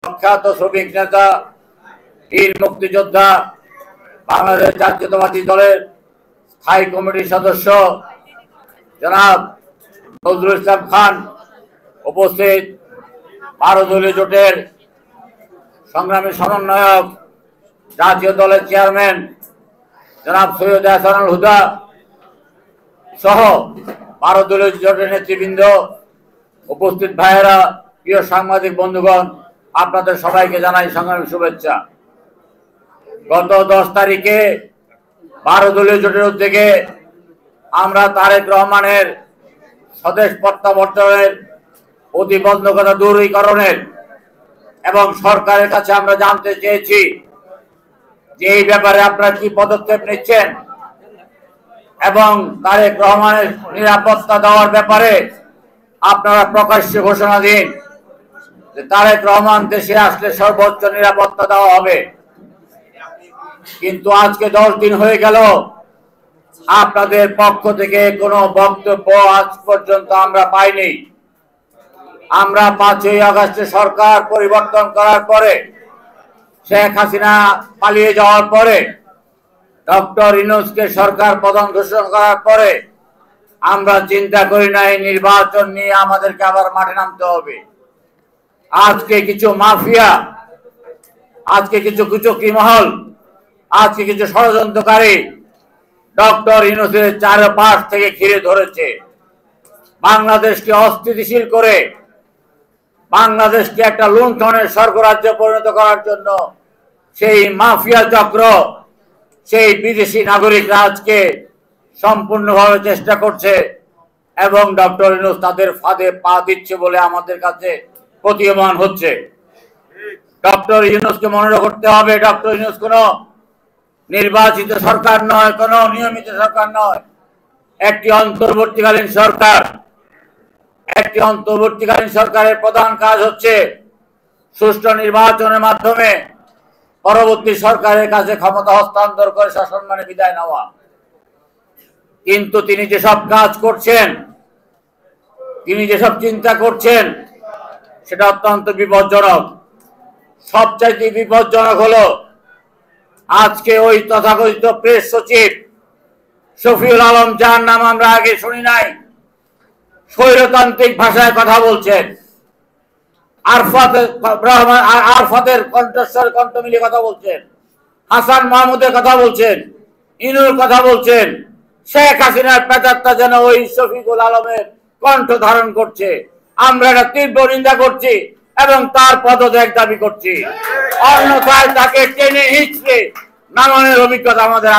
প্রখ্যাত শ্রমিক নেতা, বীর মুক্তিযোদ্ধা, বাংলাদেশ জাতীয়তাবাদী দলের স্থায়ী কমিটির সদস্য জনাব নজরুল ইসলাম খান, উপস্থিত 12 দলীয় জোটের সংগ্রামী সমন্বয়ক, জাতীয় দলের চেয়ারম্যান জনাব সৈয়দ হাসানুল হুদা সহ 12 দলীয় জোটের নেতৃবৃন্দ, উপস্থিত ভাইয়েরা, প্রিয় সাংবাদিক বন্ধুগণ, আপনাদের সবাইকে জানাই সংগ্রামী শুভেচ্ছা। গত 10 তারিখে 12 দলীয় জোটের উদ্যোগে আমরা তারেক রহমানের স্বদেশ প্রত্যাবর্তনের প্রতিবন্ধকতা দূরীকরণের এবং সরকারের কাছে আমরা জানতে চেয়েছি যে এই ব্যাপারে আপনারা কি পদক্ষেপ নিচ্ছেন এবং তারেক রহমানের নিরাপত্তা দেওয়ার ব্যাপারে আপনারা প্রকাশ্যে ঘোষণা দিন যে তারেক রহমান দেশে আসলে সর্বোচ্চ নিরাপত্তা দেওয়া হবে। কিন্তু আজকে 10 দিন হয়ে গেল, আপনাদের পক্ষ থেকে কোনো বক্তব্য আজ পর্যন্ত আমরা পাইনি। আমরা 5ই আগস্টে সরকার পরিবর্তন করার পরে, শেখ হাসিনা পালিয়ে যাওয়ার পরে, ডক্টর ইউনূসকে সরকার প্রধান ঘোষণা করার পরে আমরা চিন্তা করি নাই নির্বাচন নিয়ে আমাদেরকে আবার মাঠে নামতে হবে। আজকে কিছু মাফিয়া, আজকে কিছু কুচক্রী মহল, আজকে কিছু ষড়যন্ত্রকারী ডক্টর ইউনূসের চারপাশ থেকে ঘিরে ধরেছে। বাংলাদেশকে অস্থিতিশীল করে বাংলাদেশকে একটা লুণ্ঠনের স্বর্গরাজ্যে পরিণত করার জন্য সেই মাফিয়া চক্র, সেই বিদেশি নাগরিকরা আজকে সম্পূর্ণভাবে চেষ্টা করছে এবং ডক্টর ইউনূস তাদের ফাঁদে পা দিচ্ছে বলে আমাদের কাছে প্রতীয়মান হচ্ছে। ডক্টর ইউনূসকে মনে রাখতে হবে, ডক্টর ইউনূস কোনো নির্বাচিত সরকার নয়, কোনো নিয়মিত সরকার নয়, একটি অন্তর্বর্তীকালীন সরকার। একটি অন্তর্বর্তীকালীন সরকারের প্রধান কাজ হচ্ছে সুষ্ঠু নির্বাচনের মাধ্যমে পরবর্তী সরকারের কাছে ক্ষমতা হস্তান্তর করে সসম্মানে বিদায় নেওয়া। কিন্তু তিনি যেসব কাজ করছেন, তিনি যেসব চিন্তা করছেন, সেটা অত্যন্ত বিপজ্জনক। সবচাইতে বিপজ্জনক হলো আজকে ওই তথাকথিত প্রেস সচিব শফিউল আলম, যার নাম আমরা আগে শুনি নাই, স্বৈরতান্ত্রিক ভাষায় কথা বলছেন, আরফাতের কণ্ঠস্বর কণ্ঠ মিলিয়ে কথা বলছেন, হাসান মাহমুদের কথা বলছেন, ইনুর কথা বলছেন। শেখ হাসিনার প্রেতাত্মা যেন ওই শফিকুল আলমের কণ্ঠ ধারণ করছে। আমরা এটা তীব্র নিন্দা করছি এবং তার পদত্যাগ দাবি করছি। অন্যথায় তাকে টেনে হিঁচড়ে নামানোর অভিজ্ঞতা আমাদের